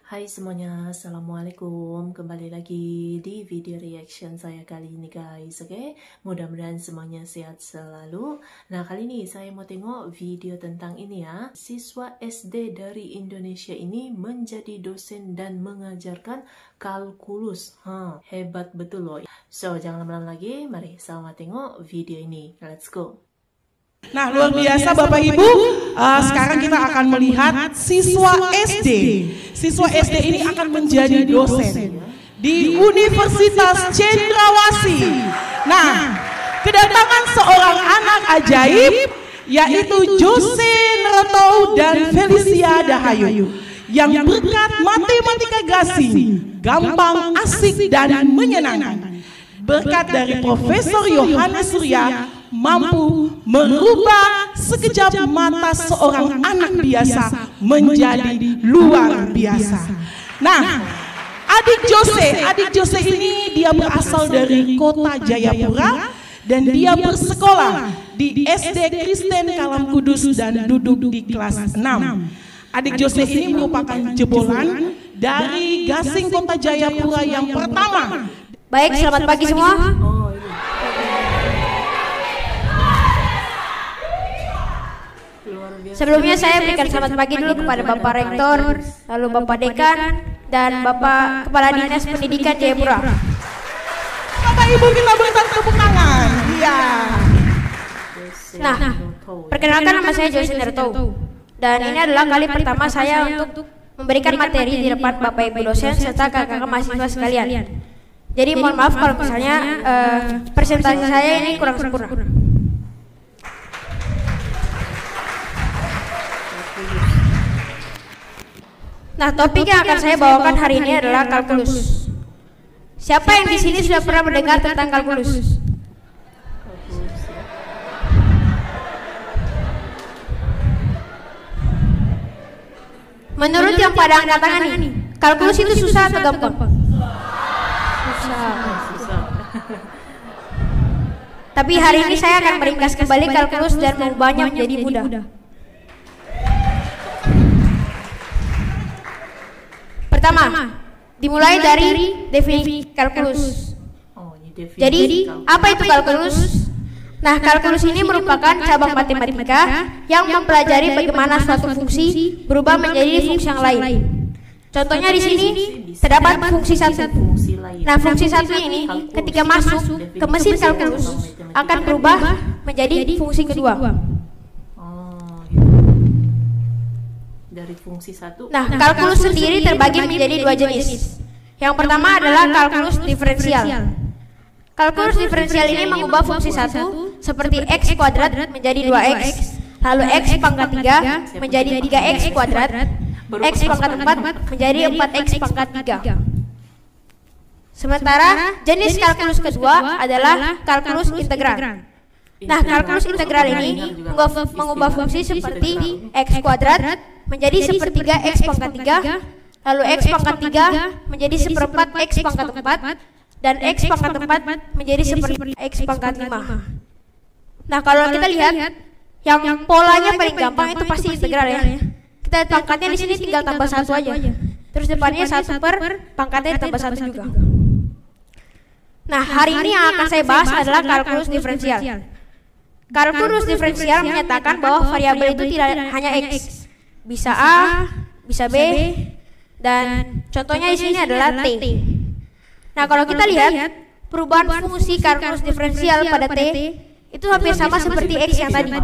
Hai semuanya, assalamualaikum. Kembali lagi di video reaction saya kali ini guys. Oke, mudah-mudahan semuanya sehat selalu. Nah, kali ini saya mau tengok video tentang ini ya. Siswa SD dari Indonesia ini menjadi dosen dan mengajarkan kalkulus. Hebat betul loh. So, jangan lama-lama lagi. Mari sama tengok video ini. Let's go. Nah, luar biasa Bapak Ibu. Sekarang kita akan melihat siswa SD. Siswa SD ini akan menjadi dosen di Universitas Cendrawasih. Nah, kedatangan seorang anak ajaib yaitu Jose Nerto dan Felicia Dahayu yang berkat matematika gasing, gampang, asik dan menyenangkan. Berkat dari Profesor Yohanes Surya mampu merubah sekejap mata seorang anak biasa menjadi luar biasa. Nah, adik Jose ini dia berasal dari kota Jayapura dan dia bersekolah di SD Kristen Kalam Kudus dan duduk di kelas 6. Adik Jose ini merupakan jebolan dari Gasing Kota Jayapura yang pertama. Baik, selamat pagi semua. Sebelumnya saya berikan selamat pagi dulu kepada Bapak Rektor, lalu Bapak Dekan, dan Bapak Kepala Dinas Pendidikan Jayapura. Bapak Ibu kita berikan tepuk tangan. Iya. Nah, perkenalkan nama saya Jose Nerto. Dan ini adalah kali pertama saya untuk memberikan materi di depan Bapak Ibu dosen serta kakak-kakak mahasiswa sekalian. Jadi mohon maaf kalau misalnya presentasi saya ini kurang sempurna. Nah, topik yang akan saya bawakan hari ini adalah kalkulus. Siapa yang di sini sudah pernah mendengar tentang kalkulus? Menurut yang pada angkat tangan ini, kalkulus itu susah atau gampang? Susah. Tapi hari ini saya akan meringkas kembali kalkulus dan mengubahnya menjadi mudah. Pertama, dimulai dari definisi kalkulus. Jadi, apa itu kalkulus? Nah, kalkulus ini merupakan cabang matematika yang mempelajari bagaimana suatu fungsi berubah menjadi fungsi yang lain. Contohnya di sini terdapat fungsi satu. Nah, fungsi satu ini ketika masuk ke mesin kalkulus akan berubah menjadi fungsi kedua. Dari fungsi satu. Nah, kalkulus sendiri terbagi menjadi dua jenis. Yang pertama adalah kalkulus diferensial. Kalkulus diferensial ini mengubah fungsi satu seperti x kuadrat menjadi 2x, lalu x pangkat 3 menjadi 3x kuadrat, x pangkat 4 menjadi 4x pangkat 3. Sementara jenis kalkulus kedua adalah kalkulus integral. Nah, kalkulus integral ini mengubah fungsi seperti x kuadrat menjadi sepertiga x pangkat 3, lalu x pangkat 3 menjadi seperempat x pangkat 4, dan x pangkat 4 menjadi seperempat x pangkat 5. Nah, kalau kita lihat yang polanya paling gampang itu pasti integral ya. Kita pangkatnya di sini tinggal tambah 1 aja. Terus depannya 1 per pangkatnya ditambah 1 juga. Nah, hari ini yang akan saya bahas adalah kalkulus diferensial. Kalkulus diferensial menyatakan bahwa variabel itu tidak hanya x, bisa A, bisa B, dan contohnya di sini adalah T. Nah, kalau kita lihat perubahan fungsi kalkulus diferensial pada T itu hampir sama seperti x yang tadi.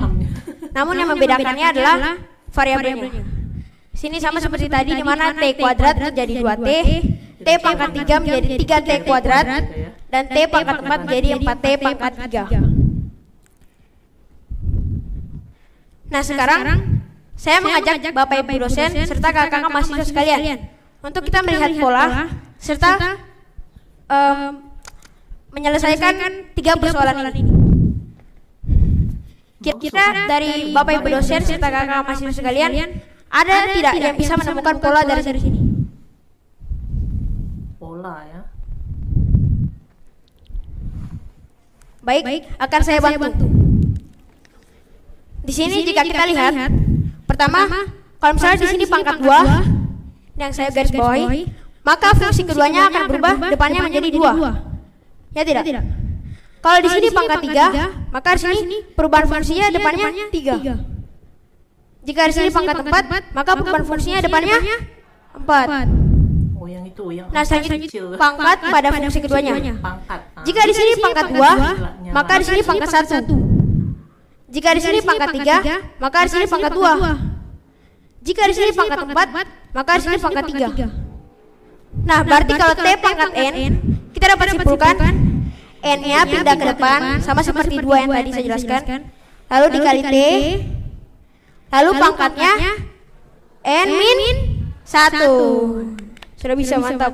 Namun yang membedakannya adalah variabelnya. Sini sama seperti tadi di mana T kuadrat menjadi 2T, T pangkat 3 menjadi 3T kuadrat, dan T pangkat 4 menjadi 4T pangkat 3. Nah, sekarang saya mengajak Bapak Ibu dosen serta kakak-kakak mahasiswa sekalian untuk kita melihat pola serta menyelesaikan 3 persoalan ini. Kira-kira dari Bapak Ibu dosen serta kakak-kakak mahasiswa sekalian ada tidak yang bisa menemukan pola dari sini? Pola ya. Baik, akan saya bantu. Di sini jika kita lihat, pertama Kalau misalnya di sini pangkat 2 yang saya garis bawahi, maka fungsi keduanya akan berubah, depannya menjadi 2. Ya tidak? Kalau di sini pangkat 3, maka di sini perubahan fungsinya depannya 3. Jika di sini pangkat 4, maka perubahan fungsinya depannya 4. Oh, yang itu yang Nah, selanjutnya pangkat pada fungsi keduanya. pangkat. Jika di sini pangkat 2, maka di sini pangkat 1. Jika di sini pangkat 3, maka di sini pangkat 2. Jika di sini pangkat 4, maka di sini pangkat 3. Nah, berarti kalau T pangkat N, kita dapat simpulkan N-nya pindah ke depan sama seperti 2 yang tadi saya jelaskan. Lalu dikali T, lalu pangkatnya N-1. Sudah bisa, mantap.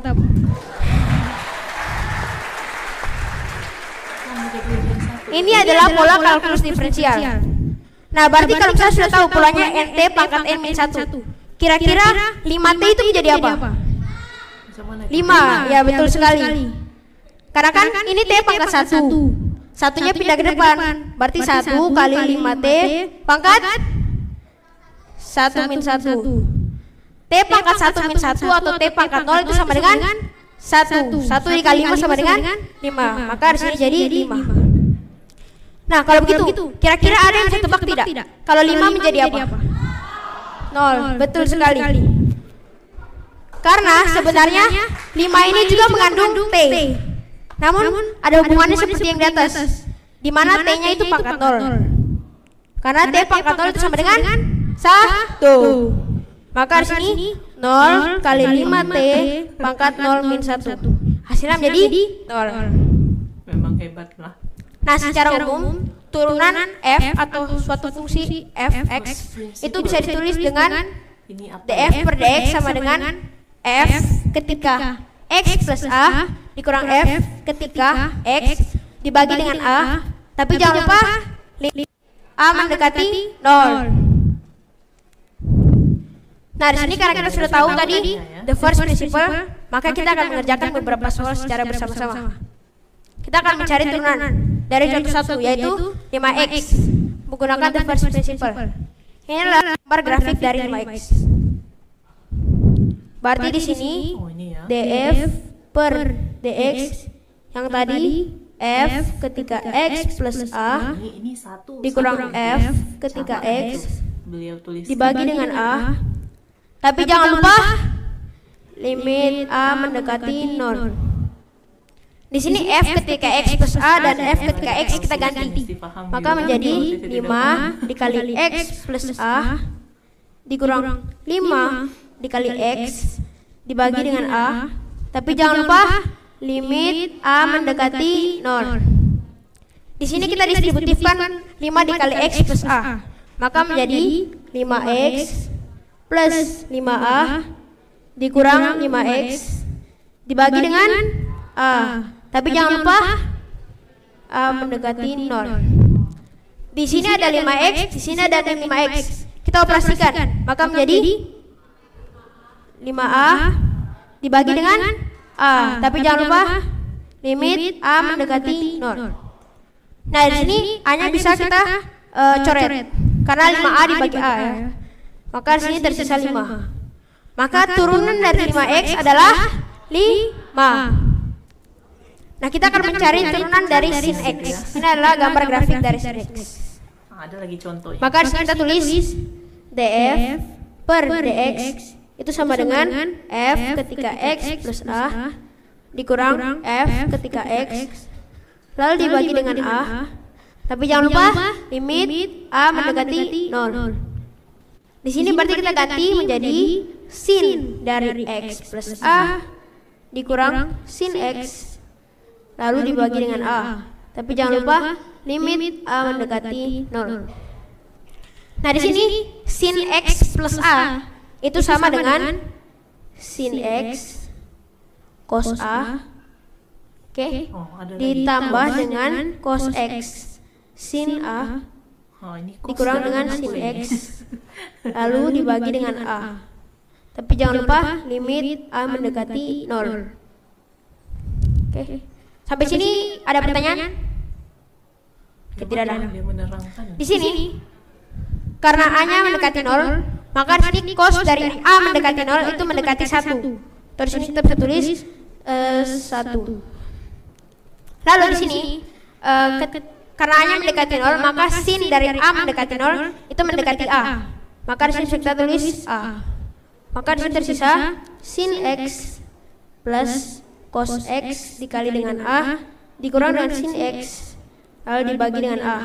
Ini adalah pola kalkulus diferensial. Nah, berarti kalau misalnya sudah tahu polanya NT pangkat N-1, kira-kira 5T itu menjadi apa? 5, ya betul sekali. Karena kan ini T pangkat 1, satunya pindah ke depan, berarti 1 kali 5T pangkat 1 min 1. T pangkat 1 min 1 atau T pangkat 0 itu sama dengan 1. 1 dikali 5 sama dengan 5. Maka di sini jadi 5. Nah, kalau begitu, kira-kira ada yang bisa tebak tidak? Kalau 5 menjadi apa? 0. Betul sekali. Karena sebenarnya 5 ini juga mengandung T. Namun ada hubungannya seperti yang di atas, di mana T-nya itu pangkat 0. Karena T pangkat 0 itu sama dengan 1. Maka di sini 0 kali 5T pangkat 0 min 1. Hasilnya menjadi 0. Memang hebat lah. Nah, secara umum turunan f atau suatu fungsi f(x) itu bisa ditulis dengan df per dx sama dengan f ketika x plus a dikurang f ketika x dibagi dengan a. Tapi jangan lupa a mendekati 0. Nah, di sini karena kita sudah tahu tadi the first principle, maka kita akan mengerjakan beberapa soal secara bersama-sama. Kita akan mencari turunan dari contoh 1, yaitu 5x menggunakan the first principle. Ini adalah gambar grafik dari 5x. Berarti di sini df per dx yang tadi f ketika x plus a dikurang f ketika x dibagi dengan a. Tapi jangan lupa limit a mendekati 0. Di sini f ketika x plus a dan f ketika x kita ganti, maka menjadi 5 dikali x plus a dikurang 5 dikali x dibagi dengan a. Tapi jangan lupa limit a mendekati 0. Di sini kita distributifkan 5 dikali x plus a, maka menjadi 5x plus 5a dikurang 5x dibagi dengan a. Tapi jangan lupa a mendekati 0. Di sini ada 5x, di sini ada 5x. Kita operasikan, maka menjadi 5a dibagi dengan a. Tapi jangan lupa limit a mendekati 0. Nah, di sini a-nya bisa kita coret karena 5a dibagi a ya. Maka di sini tersisa 5. Maka turunan dari 5x adalah 5. Nah, kita akan mencari turunan dari sin x. Ini adalah gambar grafik dari sin x. Ada lagi contohnya. Maka di sini kita tulis df per dx itu sama dengan f ketika x plus a dikurang f ketika x lalu dibagi dengan a. Tapi jangan lupa limit a mendekati 0. Di sini berarti kita ganti menjadi sin dari x plus a dikurang sin x lalu dibagi dengan a. Tapi jangan lupa limit a mendekati 0. Nah, di sini sin x plus a itu sama dengan sin x cos a, oke, ditambah dengan cos x sin a dikurang dengan sin x lalu dibagi dengan a. Tapi jangan lupa limit a mendekati 0. Oke. Sampai sini ada pertanyaan? Tidak ada. Di sini karena a-nya mendekati 0, Maka di sini cos dari A mendekati 0 itu mendekati 1. Terus sini kita bisa tulis 1. Lalu di sini karena A-nya mendekati 0, maka sin dari A mendekati 0 itu mendekati A. Maka di sini kita tulis A. Maka di sini tersisa sin X plus cos X dikali dengan A dikurang dengan sin X lalu dibagi dengan A.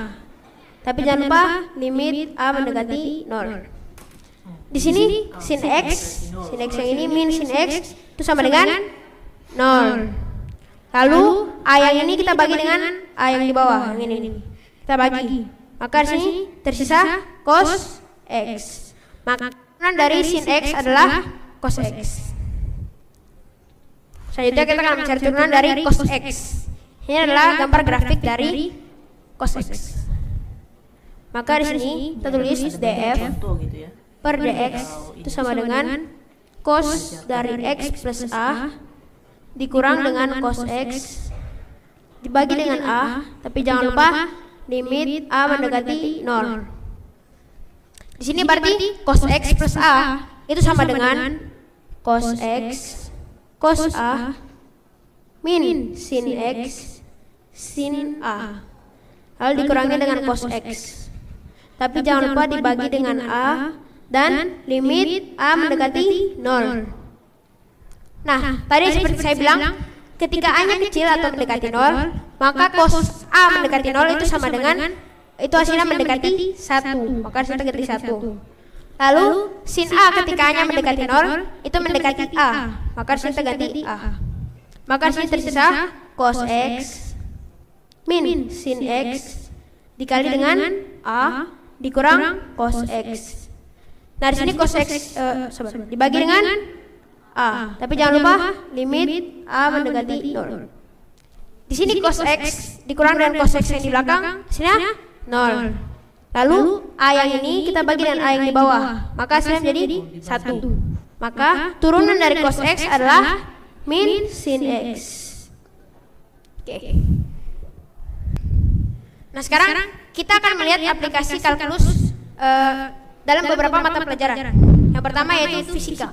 Tapi jangan lupa limit A mendekati 0. Di sini sin X yang ini min sin X itu sama dengan 0. Lalu A yang ini kita bagi dengan A yang di bawah, yang ini. Kita bagi. Maka di sini tersisa cos X. Maka dari sin X adalah cos X. Selanjutnya kita akan mencari turunan dari cos X. Ini adalah gambar grafik dari cos X. Maka di sini kita tulis df per dx itu sama dengan cos dari x plus a dikurang dengan cos x dibagi dengan a, tapi jangan lupa limit a mendekati 0. Di sini berarti cos x plus a itu sama dengan cos x cos a min sin x sin a lalu dikurangi dengan cos x, tapi jangan lupa dibagi dengan a dan limit a mendekati 0. Nah, tadi seperti saya bilang, ketika a-nya kecil atau mendekati 0, maka cos a mendekati 0 itu sama dengan itu hasilnya mendekati 1, maka kita ganti 1. Lalu sin a ketika a-nya mendekati 0 itu mendekati a, maka kita ganti a. Maka sini tersisa cos x min sin x dikali dengan a dikurang cos x. Nah, di sini cos x dibagi dengan a, tapi jangan lupa limit a mendekati 0. Di sini cos x dikurang dengan cos x yang di belakang, hasilnya 0. Lalu a yang ini kita bagi dengan a yang di bawah, maka hasilnya menjadi 1. Maka turunan dari cos x adalah min sin x. Oke. Nah, sekarang kita akan melihat aplikasi kalkulus dalam beberapa mata pelajaran. Yang pertama yaitu fisika.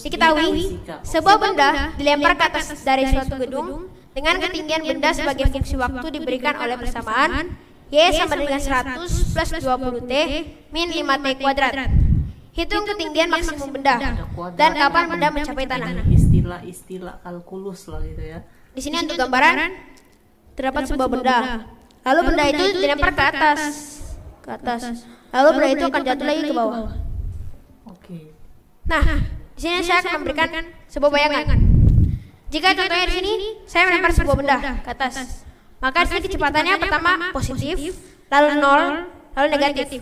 Diketahui sebuah benda dilempar ke atas dari suatu gedung dengan ketinggian benda sebagai fungsi waktu diberikan oleh persamaan y sama dengan 100 plus 20t min 5t kuadrat. Hitung ketinggian maksimum benda dan kapan benda mencapai tanah. Istilah kalkulus lah gitu ya. Di sini untuk gambaran terdapat sebuah benda. Lalu benda itu dilempar ke atas. Lalu benda itu akan jatuh lagi ke bawah. Oke. Nah, di sini saya akan memberikan sebuah bayangan. Jika contohnya di sini saya melempar sebuah benda ke atas, maka di sini kecepatannya pertama positif, lalu 0, lalu negatif.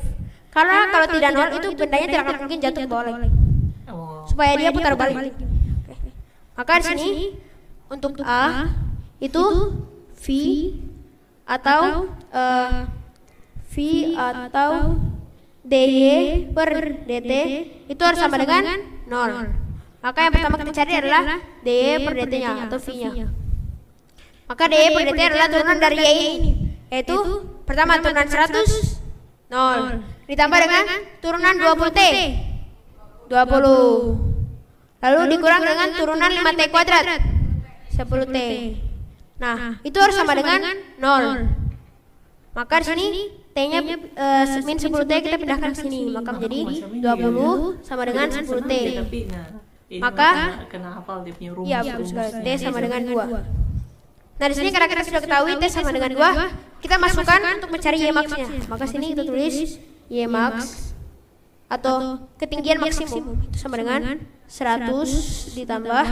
Karena kalau tidak 0 itu bendanya tidak akan mungkin jatuh ke bawah lagi. Supaya dia putar balik. Maka di sini untuk A itu V atau dy per dt itu harus sama dengan 0. Maka yang pertama kita cari adalah dy per dt nya atau v nya. Maka dy per dt adalah turunan dari y ini, yaitu pertama turunan 100 0 ditambah dengan turunan 20t 20, lalu dikurang dengan turunan 5t kuadrat 10t. Nah, itu harus sama dengan 0. Maka di sini t-nya min 10t kita pindahkan ke sini, maka menjadi 20 sama dengan 10t. Maka kena hafal dia punya rumus. Iya, betul sekali. T sama dengan 2. Nah, di sini karena kita sudah ketahui T sama dengan 2, kita masukkan untuk mencari Y max-nya. Maka sini kita tulis Y max atau ketinggian maksimum itu sama dengan 100 ditambah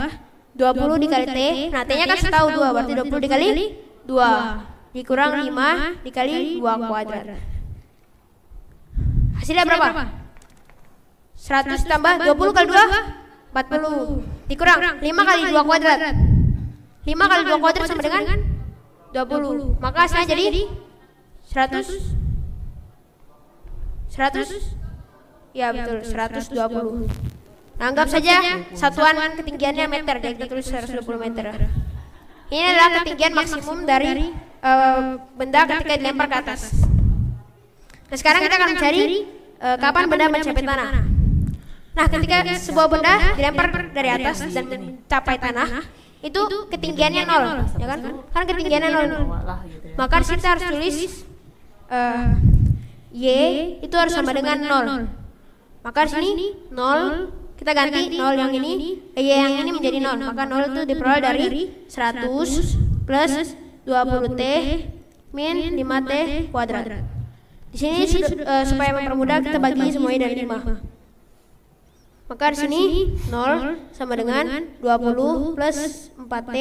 20 dikali T. Nah, T-nya kan setahu 2, berarti 20 dikali 2 dikurang 5 dikali 2 kuadrat. Hasilnya berapa? 100 tambah 20 kali 2 40 dikurang 5 kali 2 kuadrat. 5 kali 2 kuadrat sama dengan 20. Maka hasilnya jadi 100. Ya betul, 120. Nah, anggap saja satuan ketinggiannya meter, jadi kita tulis 120 meter. Ini adalah ketinggian maksimum dari benda ketika dilempar ke atas. Nah, sekarang kita akan mencari kapan benda mencapai tanah. Nah, ketika sebuah benda dilempar dari atas dan mencapai tanah, itu ketinggiannya 0, ya kan? Kan ketinggiannya 0. Maka kita harus tulis Y itu harus sama dengan 0. Maka di sini 0 kita ganti 0 yang ini, Y yang ini menjadi 0. Maka 0 itu diperoleh dari 100 plus 20T min 5T kuadrat. Di sini supaya mempermudah kita bagi semuanya dari 5. Maka di sini 0 sama dengan 20 plus 4T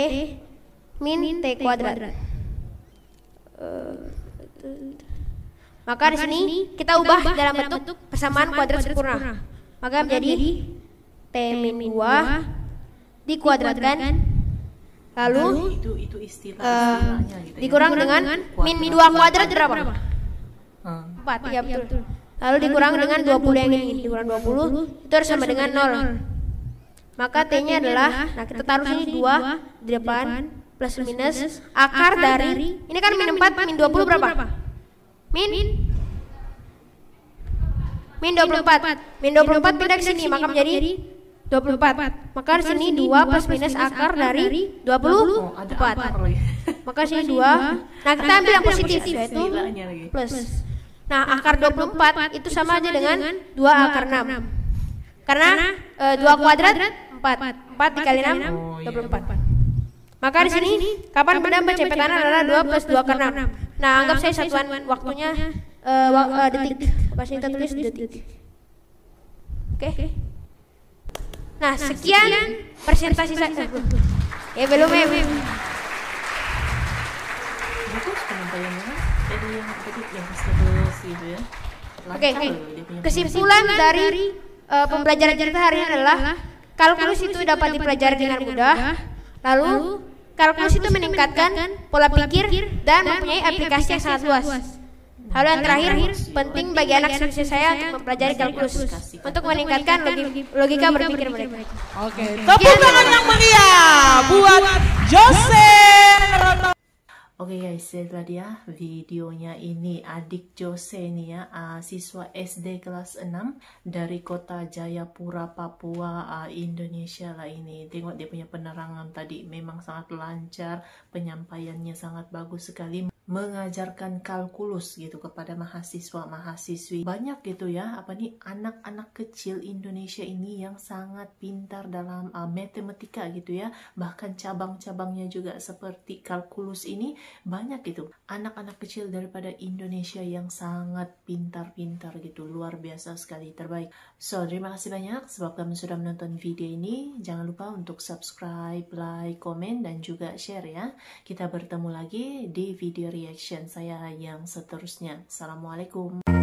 min T kuadrat. Maka di sini kita ubah dalam bentuk persamaan kuadrat sempurna. Maka menjadi T min 2 dikuadratkan, lalu itu istilahnya gitu dikurang dengan min 2 kuadrat berapa? 4, ya betul. Lalu dikurang dengan 20 yang ini, dikurang 20 itu harus sama dengan 0. Maka T-nya adalah, nah kita taruh sini 2 di depan, plus minus akar dari, ini kan min 4, min 20 berapa? Min 24. Min 24 pindah ke sini, maka menjadi 24. Maka di sini 2 plus minus akar dari 24. Maka sini 2. Nah, kita ambil yang positif, yaitu plus. Nah, akar 24 itu sama aja dengan 2 akar 6. Karena 2 kuadrat 4. 4 dikali 6 24. Maka di sini kapan benda mencapai tanah adalah 2 plus 2 akar 6. Nah, anggap saya satuan waktunya detik. Maka kita tulis detik. Oke. Nah, sekian presentasi saya. Belum. Bagus penyampaiannya. Jadi yang tadi yang seterus gitu ya. Oke. Kesimpulan dari pembelajaran kita hari ini adalah kalkulus itu dapat dipelajari dengan mudah. Lalu kalkulus itu meningkatkan pola pikir dan mempunyai aplikasi yang sangat luas. Hal yang terakhir, penting bagi anak seperti saya untuk mempelajari kalkulus untuk meningkatkan logika berpikir mereka. Oke, tepuk tangan yang meriah buat Jose. Oke guys, setelah dia videonya ini adik Jose nih ya, siswa SD kelas 6 dari kota Jayapura, Papua, Indonesia lah ini. Tengok dia punya penerangan tadi, memang sangat lancar, penyampaiannya sangat bagus sekali. Mengajarkan kalkulus gitu kepada mahasiswa-mahasiswi. Banyak gitu ya, anak-anak kecil Indonesia ini yang sangat pintar dalam matematika gitu ya. Bahkan cabang-cabangnya juga seperti kalkulus ini banyak gitu. Anak-anak kecil daripada Indonesia yang sangat pintar-pintar gitu. Luar biasa sekali, terbaik. So, terima kasih banyak sebab kamu sudah menonton video ini. Jangan lupa untuk subscribe, like, komen, dan juga share ya. Kita bertemu lagi di video reaction saya yang seterusnya. Assalamualaikum.